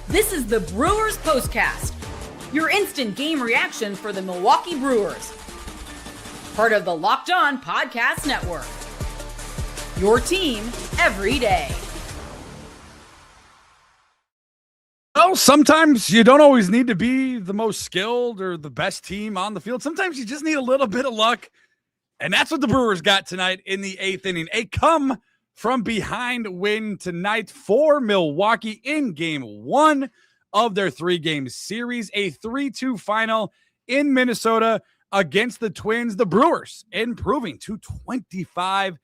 This is the Brewers POSTCAST, your instant game reaction for the Milwaukee Brewers. Part of the Locked On Podcast Network. Your team every day. Well, sometimes you don't always need to be the most skilled or the best team on the field. Sometimes you just need a little bit of luck. And that's what the Brewers got tonight in the 8th inning. A come from behind win tonight for Milwaukee in game 1 of their 3-game series. A 3-2 final in Minnesota against the Twins. The Brewers improving to 25-17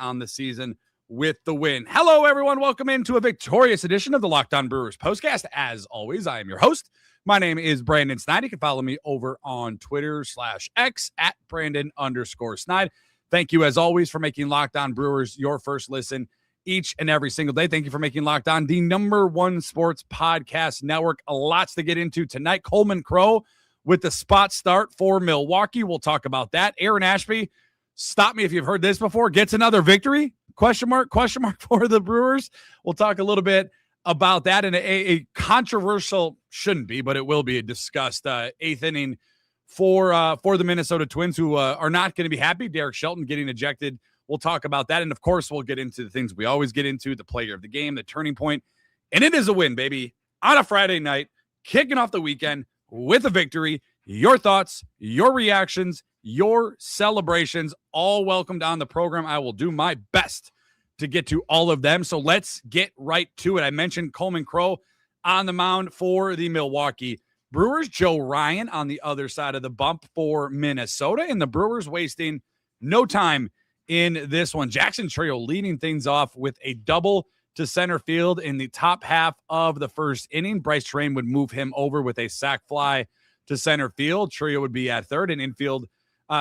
on the season with the win. Hello, everyone. Welcome into a victorious edition of the Locked On Brewers POSTCAST. As always, I am your host. My name is Brandon Sneide. You can follow me over on Twitter/X at Brandon_Sneide. Thank you, as always, for making Locked On Brewers your first listen each and every single day. Thank you for making Locked On the #1 sports podcast network. Lots to get into tonight. Coleman Crow with the spot start for Milwaukee. We'll talk about that. Aaron Ashby, stop me if you've heard this before, gets another victory? Question mark for the Brewers. We'll talk a little bit about that in a controversial, shouldn't be, but it will be discussed 8th inning for the Minnesota Twins, who are not going to be happy. Derek Shelton getting ejected. We'll talk about that. And of course, we'll get into the things we always get into, the player of the game, the turning point. And it is a win, baby, on a Friday night, kicking off the weekend with a victory. Your thoughts, your reactions, your celebrations, all welcomed on the program. I will do my best to get to all of them. So let's get right to it. I mentioned Coleman Crow on the mound for the Milwaukee Brewers. Joe Ryan on the other side of the bump for Minnesota. And the Brewers wasting no time in this one. Jackson Trio leading things off with a double to center field in the top half of the first inning. Bryce Train would move him over with a sac fly to center field. Trio would be at third. An infield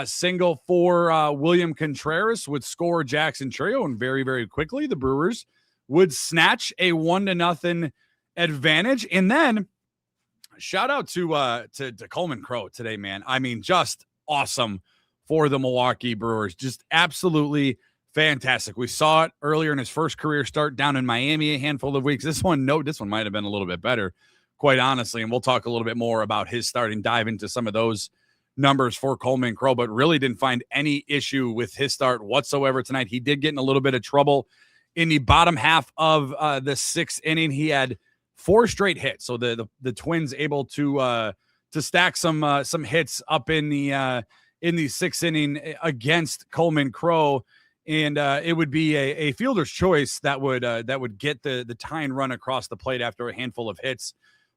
single for William Contreras would score Jackson Trio, and very, very quickly the Brewers would snatch a 1-0 advantage. And then shout out to Coleman Crow today, man. I mean, just awesome for the Milwaukee Brewers. Just absolutely fantastic. We saw it earlier in his first career start down in Miami a handful of weeks. This one might have been a little bit better, quite honestly. And we'll talk a little bit more about his start and dive into some of those numbers for Coleman Crow, but really didn't find any issue with his start whatsoever tonight. He did get in a little bit of trouble in the bottom half of the 6th inning. He had 4 straight hits. So the Twins able to stack some hits up in the 6th inning against Coleman Crow. And it would be a fielder's choice that would get the tying run across the plate after a handful of hits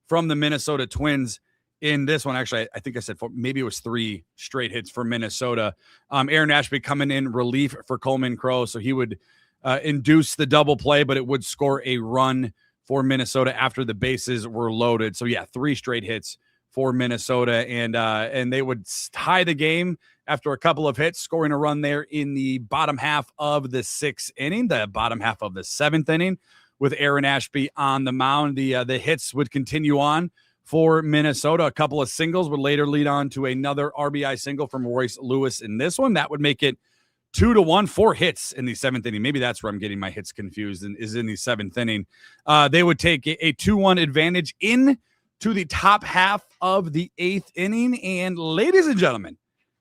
from the Minnesota Twins in this one. Actually, I think I said 4, maybe it was 3 straight hits for Minnesota. Aaron Ashby coming in relief for Coleman Crow. So he would induce the double play, but it would score a run for Minnesota after the bases were loaded. So yeah, 3 straight hits for Minnesota, and they would tie the game after a couple of hits, scoring a run there in the bottom half of the 6th inning, the bottom half of the 7th inning, with Aaron Ashby on the mound. The hits would continue on for Minnesota. A couple of singles would later lead on to another RBI single from Royce Lewis in this one. That would make it 2-1, 4 hits in the 7th inning. Maybe that's where I'm getting my hits confused, and is in the 7th inning. They would take a 2-1 advantage in to the top half of the 8th inning. And ladies and gentlemen,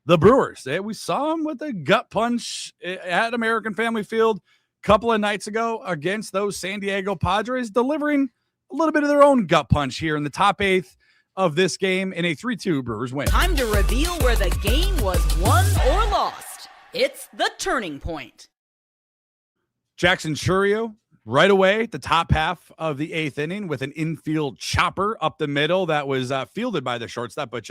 the Brewers, we saw them with a gut punch at American Family Field a couple of nights ago against those San Diego Padres, delivering a little bit of their own gut punch here in the top 8th of this game in a 3-2 Brewers win. Time to reveal where the game was won or lost. It's the turning point. Jackson Trio right away, the top half of the 8th inning with an infield chopper up the middle that was fielded by the shortstop, but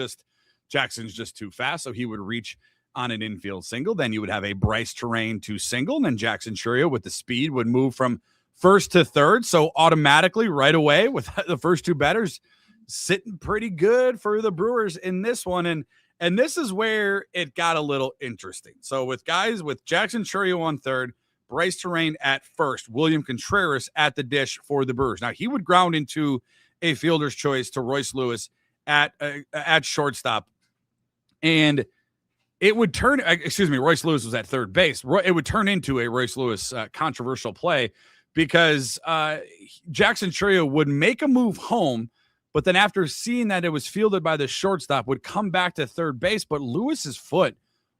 Jackson's just too fast, so he would reach on an infield single. Then you would have a Bryce Terrain to single, and then Jackson Trio with the speed would move from first to third. So automatically right away with the first 2 batters sitting pretty good for the Brewers in this one. And this is where it got a little interesting. So with Jackson Trio on third, Bryce Terrain at first, William Contreras at the dish for the Brewers. Now he would ground into a fielder's choice to Royce Lewis at shortstop. And it would Royce Lewis was at third base. It would turn into a Royce Lewis controversial play because Jackson Trio would make a move home, but then after seeing that it was fielded by the shortstop, would come back to third base, but Lewis's foot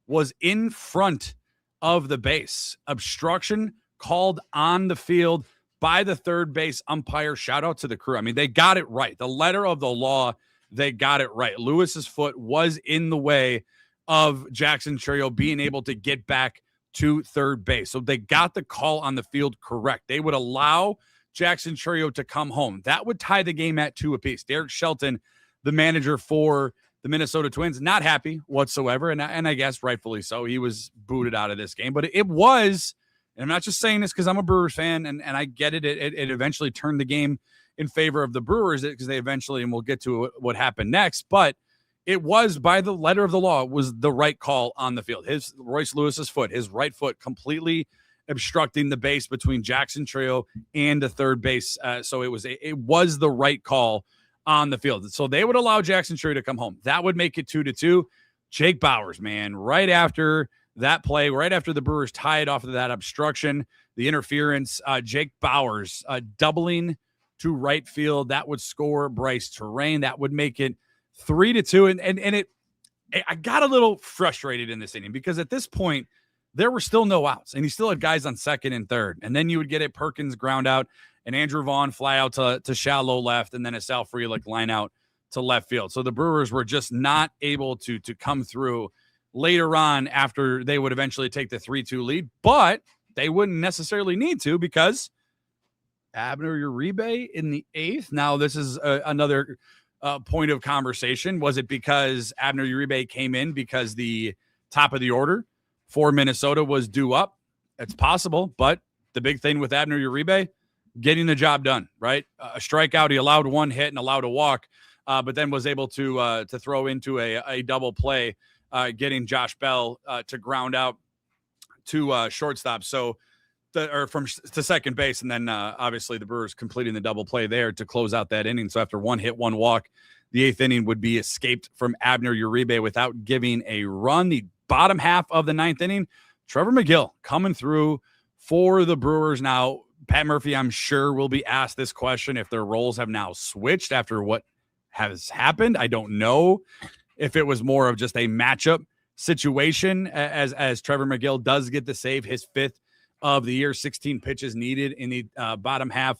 was in front of the base. Obstruction called on the field by the third base umpire. Shout out to the crew. I mean, they got it right. The letter of the law, they got it right. Lewis's foot was in the way of Jackson Trio being able to get back to third base. So they got the call on the field correct. They would allow Jackson Trio to come home. That would tie the game at 2 apiece. Derek Shelton, the manager for the Minnesota Twins, not happy whatsoever, and I guess rightfully so. He was booted out of this game. But it was, and I'm not just saying this because I'm a Brewers fan, and I get it. It eventually turned the game in favor of the Brewers because they eventually, and we'll get to what happened next, but it was, by the letter of the law, was the right call on the field. Royce Lewis's foot, his right foot, completely obstructing the base between Jackson Trio and the third base. So it was the right call on the field. So they would allow Jackson Trio to come home. That would make it 2-2. Jake Bauers, man, right after that play, right after the Brewers tied off of that obstruction, the interference, Jake Bauers doubling to right field. That would score Bryce Terrain. That would make it 3-2. And I got a little frustrated in this inning because at this point, there were still no outs, and he still had guys on second and third. And then you would get a Perkins ground out, and Andrew Vaughn fly out to shallow left, and then a Sal Frelick line out to left field. So the Brewers were just not able to come through later on after they would eventually take the 3-2 lead, but they wouldn't necessarily need to because Abner Uribe in the 8th. Now, this is another point of conversation. Was it because Abner Uribe came in because the top of the order for Minnesota was due up? It's possible, but the big thing with Abner Uribe, getting the job done, right? A strikeout, he allowed one hit and allowed a walk, but then was able to throw into a double play, getting Josh Bell to ground out to shortstop. So to second base, and then obviously the Brewers completing the double play there to close out that inning. So after one hit, one walk, the 8th inning would be escaped from Abner Uribe without giving a run. The bottom half of the 9th inning, Trevor McGill coming through for the Brewers. Now, Pat Murphy, I'm sure, will be asked this question if their roles have now switched after what has happened. I don't know if it was more of just a matchup situation as Trevor McGill does get the save, his 5th of the year, 16 pitches needed in the bottom half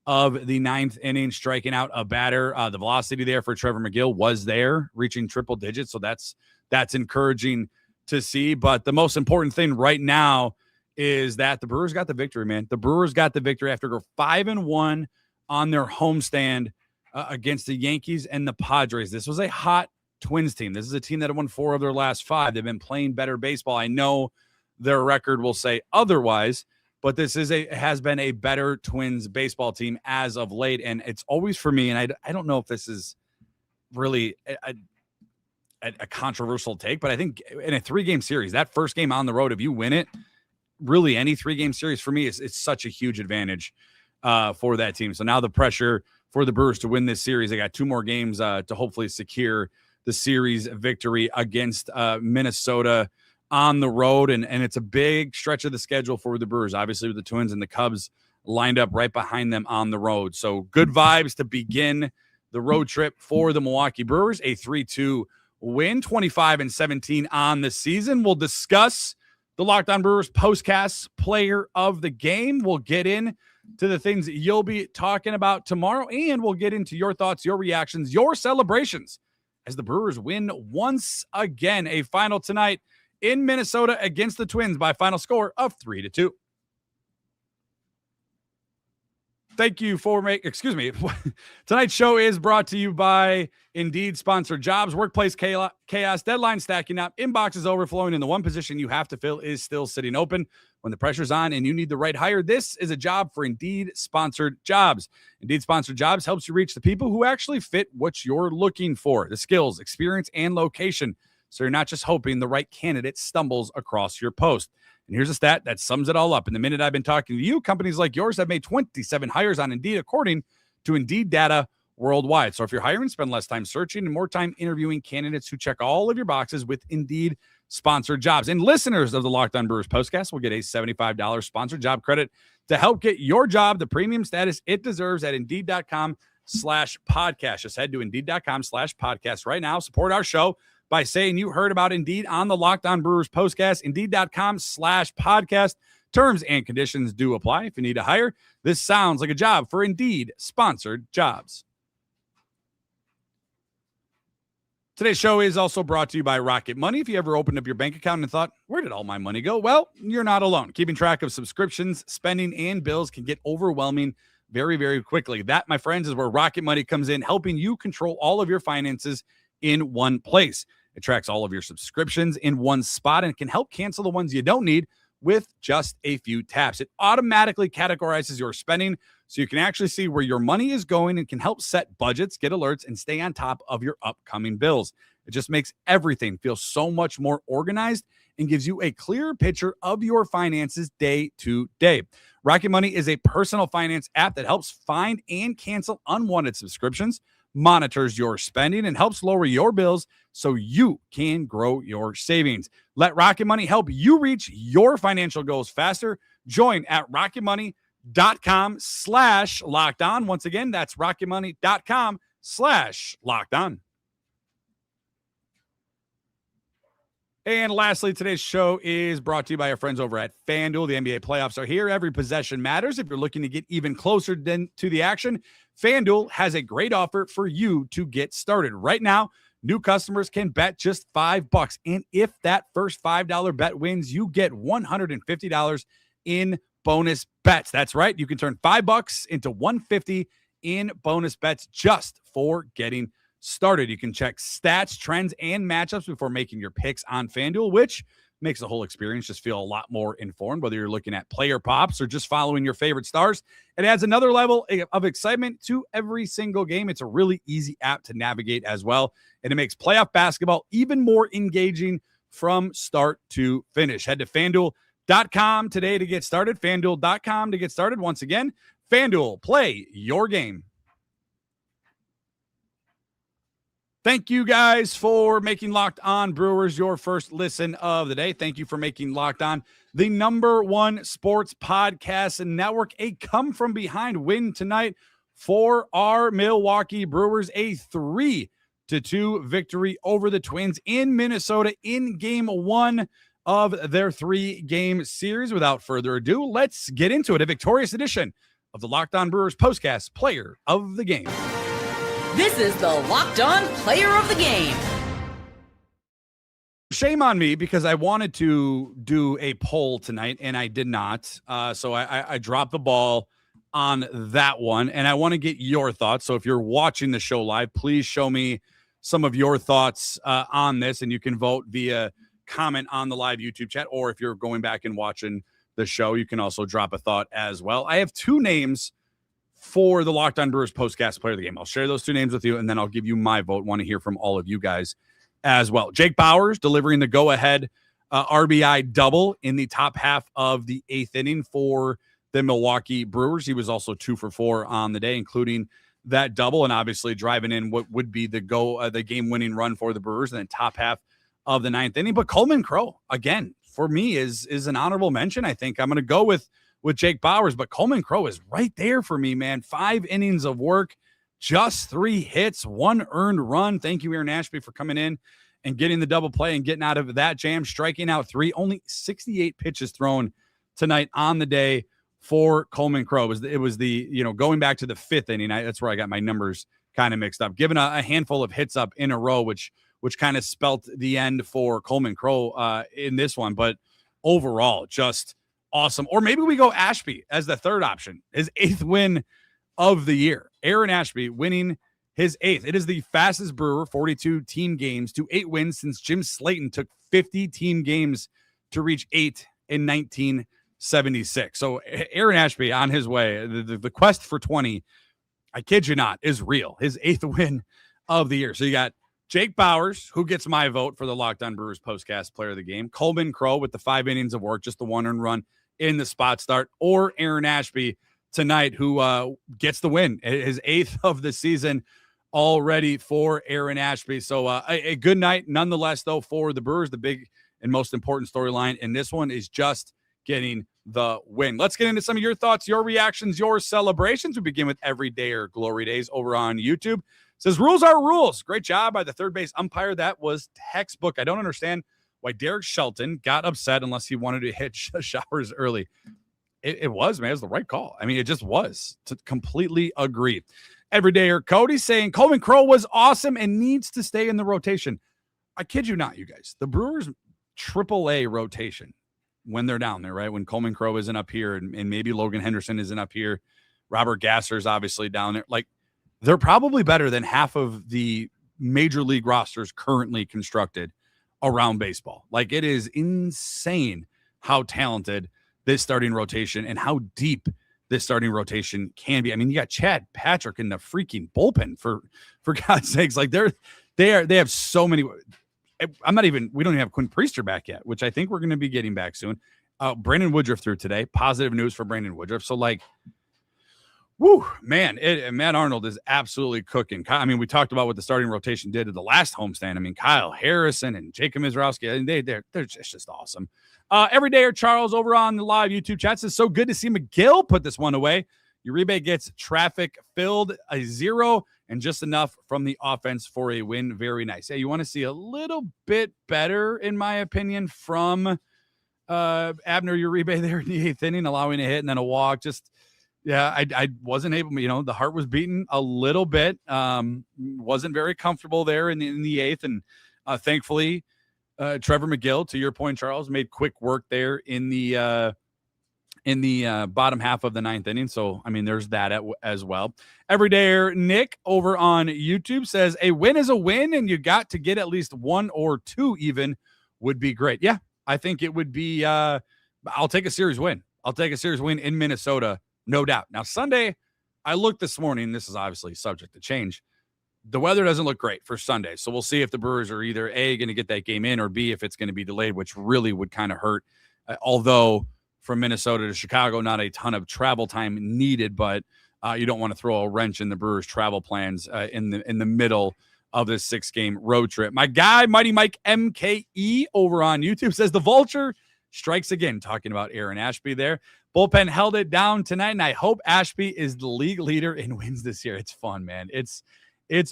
of the 9th inning, striking out a batter. The velocity there for Trevor McGill was there, reaching triple digits. So that's encouraging to see. But the most important thing right now is that the Brewers got the victory, man. The Brewers got the victory after go 5-1 on their homestand against the Yankees and the Padres. This was a hot Twins team. This is a team that won 4 of their last 5. They've been playing better baseball. I know their record will say otherwise, but this has been a better Twins baseball team as of late. And it's always for me, and I don't know if this is really a controversial take, but I think in a 3-game series, that first game on the road, if you win it, really any 3-game series for me it's such a huge advantage for that team. So now the pressure for the Brewers to win this series, they got 2 more games to hopefully secure the series victory against Minnesota on the road. And it's a big stretch of the schedule for the Brewers, obviously with the Twins and the Cubs lined up right behind them on the road. So good vibes to begin the road trip for the Milwaukee Brewers, a 3-2 win, 25-17 on the season. We'll discuss the Locked On Brewers postcast player of the game. We'll get in to the things that you'll be talking about tomorrow, and we'll get into your thoughts, your reactions, your celebrations as the Brewers win once again. A final tonight in Minnesota against the Twins by final score of 3-2. Thank you for Tonight's show is brought to you by Indeed sponsored jobs, workplace chaos, deadline stacking up, inboxes overflowing, and the one position you have to fill is still sitting open. When the pressure's on and you need the right hire, this is a job for Indeed sponsored jobs. Indeed sponsored jobs helps you reach the people who actually fit what you're looking for, the skills, experience, and location. So you're not just hoping the right candidate stumbles across your post. And here's a stat that sums it all up. In the minute I've been talking to you, companies like yours have made 27 hires on Indeed, according to Indeed data worldwide. So if you're hiring, spend less time searching and more time interviewing candidates who check all of your boxes with Indeed sponsored jobs. And listeners of the Locked On Brewers podcast will get a $75 sponsored job credit to help get your job the premium status it deserves at Indeed.com/podcast. Just head to Indeed.com/podcast right now. Support our show by saying you heard about Indeed on the Locked On Brewers Postcast. Indeed.com/podcast. Terms and conditions do apply. If you need to hire, this sounds like a job for Indeed sponsored jobs. Today's show is also brought to you by Rocket Money. If you ever opened up your bank account and thought, where did all my money go? Well, you're not alone. Keeping track of subscriptions, spending, and bills can get overwhelming very, very quickly. That, my friends, is where Rocket Money comes in, helping you control all of your finances in one place. It tracks all of your subscriptions in one spot and can help cancel the ones you don't need with just a few taps. It automatically categorizes your spending so you can actually see where your money is going and can help set budgets, get alerts, and stay on top of your upcoming bills. It just makes everything feel so much more organized and gives you a clearer picture of your finances day to day. Rocket Money is a personal finance app that helps find and cancel unwanted subscriptions, monitors your spending, and helps lower your bills so you can grow your savings. Let Rocket Money help you reach your financial goals faster. Join at rocketmoney.com/lockedon. Once again, that's rocketmoney.com/lockedon. And lastly, today's show is brought to you by our friends over at FanDuel. The NBA playoffs are here. Every possession matters. If you're looking to get even closer to the action, FanDuel has a great offer for you to get started. Right now, new customers can bet just $5. And if that first $5 bet wins, you get $150 in bonus bets. That's right. You can turn $5 into $150 in bonus bets just for getting started. You can check stats, trends, and matchups before making your picks on FanDuel, which makes the whole experience just feel a lot more informed, whether you're looking at player pops or just following your favorite stars. It adds another level of excitement to every single game. It's a really easy app to navigate as well, and it makes playoff basketball even more engaging from start to finish. Head to FanDuel.com today to get started. FanDuel.com to get started. Once again, FanDuel, play your game. Thank you guys for making Locked On Brewers your first listen of the day. Thank you for making Locked On the #1 sports podcast and network. A come-from-behind win tonight for our Milwaukee Brewers, a 3-2 victory over the Twins in Minnesota in Game 1 of their 3-game series. Without further ado, let's get into it. A victorious edition of the Locked On Brewers Postcast Player of the Game. This is the Locked On Player of the Game. Shame on me because I wanted to do a poll tonight and I did not. So I dropped the ball on that one, and I want to get your thoughts. So if you're watching the show live, please show me some of your thoughts on this, and you can vote via comment on the live YouTube chat, or if you're going back and watching the show, you can also drop a thought as well. I have two names for the Locked On Brewers Postcast Player of the Game. I'll share those two names with you, and then I'll give you my vote. Want to hear from all of you guys as well. Jake Bauers delivering the go-ahead RBI double in the top half of the 8th inning for the Milwaukee Brewers. He was also 2 for 4 on the day, including that double, and obviously driving in what would be the game-winning run for the Brewers in the top half of the 9th inning. But Coleman Crow, again, for me, is an honorable mention. I think I'm going to go with Jake Bauers, but Coleman Crow is right there for me, man. 5 innings of work, just 3 hits, 1 earned run. Thank you, Aaron Ashby, for coming in and getting the double play and getting out of that jam, striking out 3, only 68 pitches thrown tonight on the day for Coleman Crow. It was the going back to the 5th inning. That's where I got my numbers kind of mixed up. Given a handful of hits up in a row, which kind of spelt the end for Coleman Crow in this one. But overall, just awesome. Or maybe we go Ashby as the third option, his 8th win of the year. Aaron Ashby winning his 8th. It is the fastest Brewer 42 team games to 8 wins since Jim Slayton took 50 team games to reach 8 in 1976. So Aaron Ashby on his way. The quest for 20, I kid you not, is real. His 8th win of the year. So you got Jake Bauers, who gets my vote for the Locked On Brewers Postcast Player of the Game. Coleman Crow with the 5 innings of work, just the 1 earned run in the spot start. Or Aaron Ashby tonight, who gets the win, his 8th of the season already for Aaron Ashby. So a good night nonetheless, though, for the Brewers. The big and most important storyline in this one is just getting the win. Let's get into some of your thoughts, your reactions, your celebrations. We begin with Everyday or Glory Days over on YouTube. It says, rules are rules. Great job by the third base umpire. That was textbook. I don't understand why Derek Shelton got upset unless he wanted to hit showers early. It was, man. It was the right call. I mean, it just was. To completely agree. Everydayer Cody saying Coleman Crow was awesome and needs to stay in the rotation. I kid you not, you guys. The Brewers AAA rotation when they're down there, right? When Coleman Crow isn't up here and maybe Logan Henderson isn't up here. Robert Gasser's obviously down there. Like, they're probably better than half of the major league rosters currently constructed around baseball. Like, it is insane how talented this starting rotation and how deep this starting rotation can be. I mean, you got Chad Patrick in the freaking bullpen for God's sakes. Like, they have so many. We don't even have Quinn Priester back yet, which I think we're going to be getting back soon. Brandon Woodruff through today. Positive news for Brandon Woodruff. So, like, woo, man, Matt Arnold is absolutely cooking. I mean, we talked about what the starting rotation did at the last homestand. I mean, Kyle Harrison and Jacob Mizrowski, and they're just awesome. Everydayer Charles over on the live YouTube chat says, so good to see McGill put this one away. Uribe gets traffic filled, a 0, and just enough from the offense for a win. Very nice. Hey, you want to see a little bit better, in my opinion, from Abner Uribe there in the 8th inning, allowing a hit and then a walk. Just, yeah, I wasn't able, the heart was beating a little bit. Wasn't very comfortable there in the 8th. And thankfully, Trevor McGill, to your point, Charles, made quick work there in the bottom half of the 9th inning. So, I mean, there's that as well. Everydayer Nick over on YouTube says, a win is a win, and you got to get at least 1 or 2 even would be great. Yeah, I think it would be, I'll take a series win. I'll take a series win in Minnesota, no doubt. Now, Sunday, I looked this morning. This is obviously subject to change. The weather doesn't look great for Sunday. So we'll see if the Brewers are either A, going to get that game in, or B, if it's going to be delayed, which really would kind of hurt. Although from Minnesota to Chicago, not a ton of travel time needed, but you don't want to throw a wrench in the Brewers' travel plans in the middle of this 6-game road trip. My guy, Mighty Mike MKE over on YouTube says the Vulture strikes again, talking about Aaron Ashby there. Bullpen held it down tonight, and I hope Ashby is the league leader in wins this year. It's fun, man. It's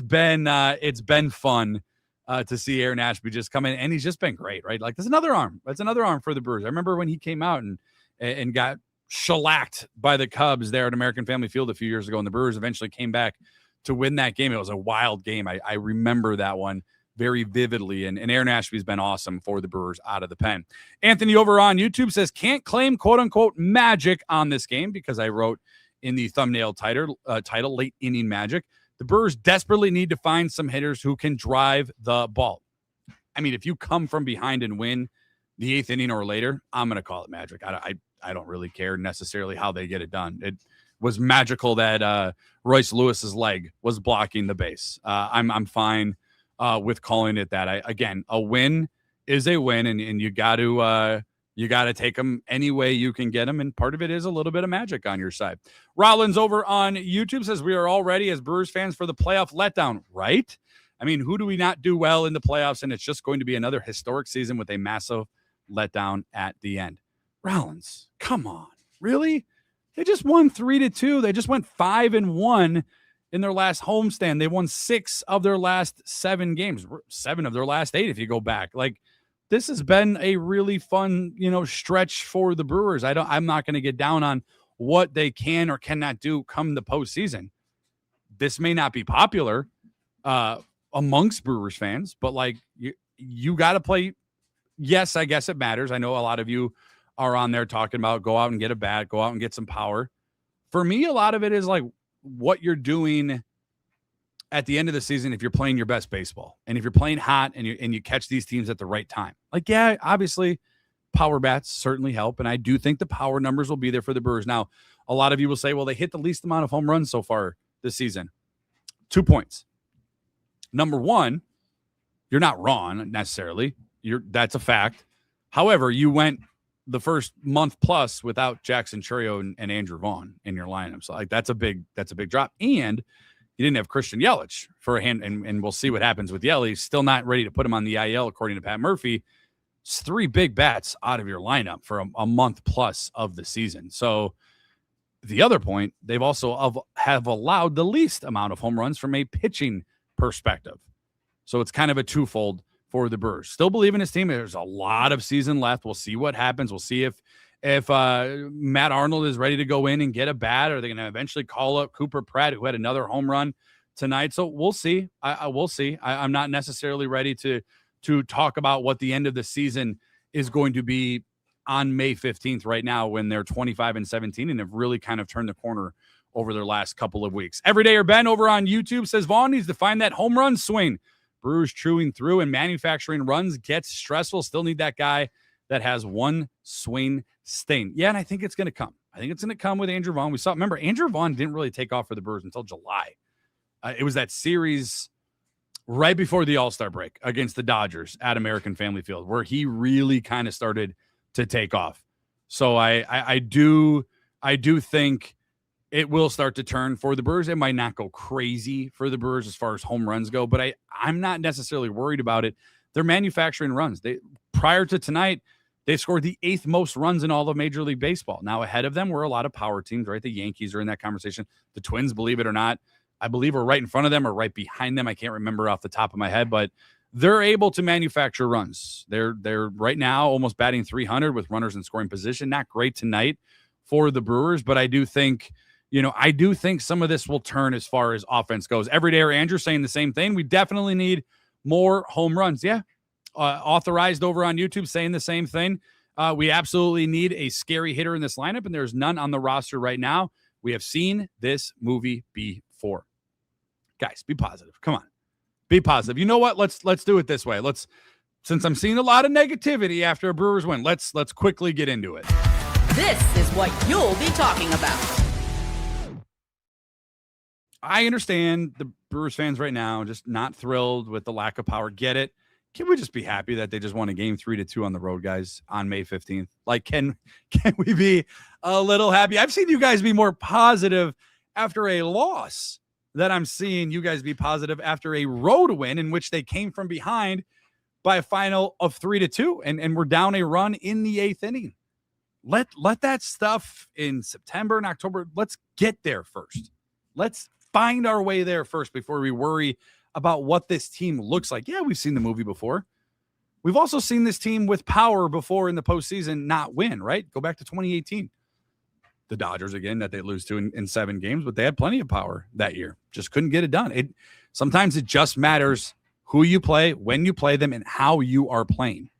been fun to see Aaron Ashby just come in, and he's just been great, right? Like, that's another arm. That's another arm for the Brewers. I remember when he came out and got shellacked by the Cubs there at American Family Field a few years ago, and the Brewers eventually came back to win that game. It was a wild game. I remember that one very vividly, and Aaron Ashby's been awesome for the Brewers out of the pen. Anthony over on YouTube says, can't claim quote-unquote magic on this game because I wrote in the thumbnail title late inning magic. The Brewers desperately need to find some hitters who can drive the ball. I mean, if you come from behind and win the 8th inning or later, I'm going to call it magic. I don't really care necessarily how they get it done. It was magical that Royce Lewis's leg was blocking the base. I'm fine with calling it that. Again, a win is a win, and you got to take them any way you can get them, and part of it is a little bit of magic on your side. Rollins over on YouTube says, we are all ready as Brewers fans for the playoff letdown, right? I mean, who do we not do well in the playoffs? And it's just going to be another historic season with a massive letdown at the end. Rollins, come on. Really? They just won 3-2. They just went 5-1 in their last homestand. They won 6 of their last 7 games, 7 of their last 8 if you go back. Like, this has been a really fun, stretch for the Brewers. I'm not going to get down on what they can or cannot do come the postseason. This may not be popular amongst Brewers fans, but like you got to play. Yes, I guess it matters. I know a lot of you are on there talking about go out and get a bat, go out and get some power. For me, a lot of it is like what you're doing at the end of the season if you're playing your best baseball and if you're playing hot and you catch these teams at the right time. Like, yeah, obviously power bats certainly help, and I do think the power numbers will be there for the Brewers. Now, a lot of you will say, well, they hit the least amount of home runs so far this season. 2 points. Number one, you're not wrong necessarily. That's a fact. However, you went the first month plus without Jackson Chourio and Andrew Vaughn in your lineup. So like that's a big drop. And you didn't have Christian Yelich for a hand, and we'll see what happens with Yelich. Still not ready to put him on the IL according to Pat Murphy. It's 3 big bats out of your lineup for a month plus of the season. So the other point, they've also have allowed the least amount of home runs from a pitching perspective. So it's kind of a twofold for the Brewers. Still believe in his team. There's a lot of season left. We'll see what happens. We'll see if Matt Arnold is ready to go in and get a bat, or they're going to eventually call up Cooper Pratt, who had another home run tonight. So we'll see. I will see. I'm not necessarily ready to talk about what the end of the season is going to be on May 15th right now, when they're 25-17 and have really kind of turned the corner over their last couple of weeks. Everydayer Ben over on YouTube says Vaughn needs to find that home run swing. Brewers chewing through and manufacturing runs gets stressful. Still need that guy that has one swing stain. Yeah, and I think it's going to come. I think it's going to come with Andrew Vaughn. Remember, Andrew Vaughn didn't really take off for the Brewers until July. It was that series right before the All-Star break against the Dodgers at American Family Field where he really kind of started to take off. So I do think it will start to turn for the Brewers. It might not go crazy for the Brewers as far as home runs go, but I'm not necessarily worried about it. They're manufacturing runs. Prior to tonight, they scored the 8th most runs in all of Major League Baseball. Now ahead of them were a lot of power teams, right? The Yankees are in that conversation. The Twins, believe it or not, I believe are right in front of them or right behind them. I can't remember off the top of my head, but they're able to manufacture runs. They're right now almost batting 300 with runners in scoring position. Not great tonight for the Brewers, but I do think some of this will turn as far as offense goes. Everydayer Andrew saying the same thing. We definitely need more home runs. Yeah. Authorized over on YouTube saying the same thing. We absolutely need a scary hitter in this lineup, and there's none on the roster right now. We have seen this movie before. Guys, be positive. Come on. Be positive. You know what? Let's do it this way. Since I'm seeing a lot of negativity after a Brewers win, let's quickly get into it. This is what you'll be talking about. I understand the Brewers fans right now just not thrilled with the lack of power. Get it. Can we just be happy that they just won a game 3-2 on the road, guys, on May 15th? Like, can we be a little happy? I've seen you guys be more positive after a loss that I'm seeing you guys be positive after a road win in which they came from behind by a final of 3-2 and we're down a run in the 8th inning. Let that stuff in September and October. Let's get there first. Let's find our way there first before we worry about what this team looks like. Yeah, we've seen the movie before. We've also seen this team with power before in the postseason not win, right? Go back to 2018. The Dodgers, again, that they lose to in 7 games, but they had plenty of power that year. Just couldn't get it done. Sometimes it just matters who you play, when you play them, and how you are playing.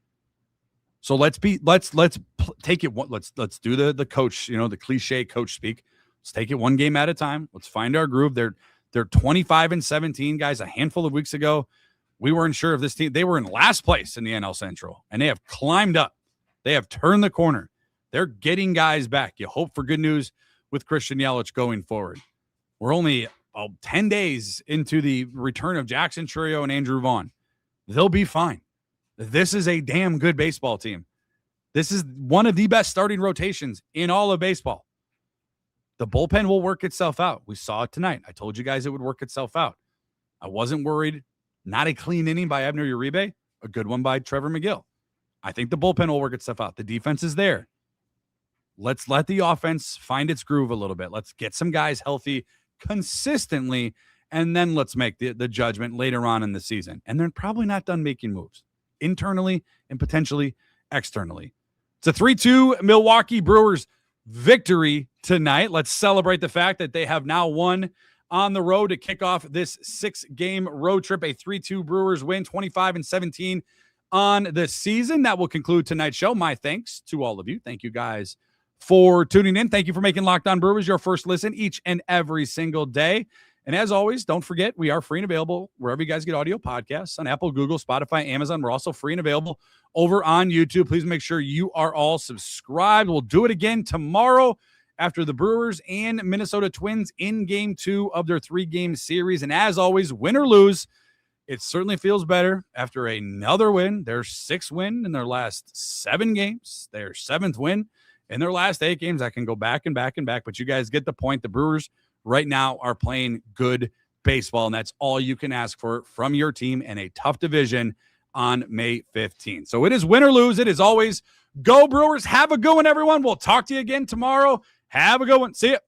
So let's take it. Let's do the coach, the cliche coach speak. Let's take it one game at a time. Let's find our groove. They're 25-17, guys. A handful of weeks ago, we weren't sure of this team. They were in last place in the NL Central, and they have climbed up. They have turned the corner. They're getting guys back. You hope for good news with Christian Yelich going forward. We're only 10 days into the return of Jackson Chourio and Andrew Vaughn. They'll be fine. This is a damn good baseball team. This is one of the best starting rotations in all of baseball. The bullpen will work itself out. We saw it tonight. I told you guys it would work itself out. I wasn't worried. Not a clean inning by Abner Uribe, a good one by Trevor McGill. I think the bullpen will work itself out. The defense is there. Let's let the offense find its groove a little bit. Let's get some guys healthy consistently, and then let's make the judgment later on in the season. And they're probably not done making moves internally and potentially externally. It's a 3-2 Milwaukee Brewers victory tonight. Let's celebrate the fact that they have now won on the road to kick off this 6-game road trip. A 3-2 Brewers win, 25-17 on the season. That will conclude tonight's show. My thanks to all of you. Thank you guys for tuning in. Thank you for making Locked On Brewers your first listen each and every single day. And as always, don't forget, we are free and available wherever you guys get audio podcasts, on Apple, Google, Spotify, Amazon. We're also free and available over on YouTube. Please make sure you are all subscribed. We'll do it again tomorrow after the Brewers and Minnesota Twins in Game 2 of their 3-game series. And as always, win or lose, it certainly feels better after another win. Their 6th win in their last 7 games. Their 7th win in their last 8 games. I can go back and back and back, but you guys get the point. The Brewers right now are playing good baseball, and that's all you can ask for from your team in a tough division on May 15th. So it is win or lose. It is always go Brewers. Have a good one, everyone. We'll talk to you again tomorrow. Have a good one. See ya.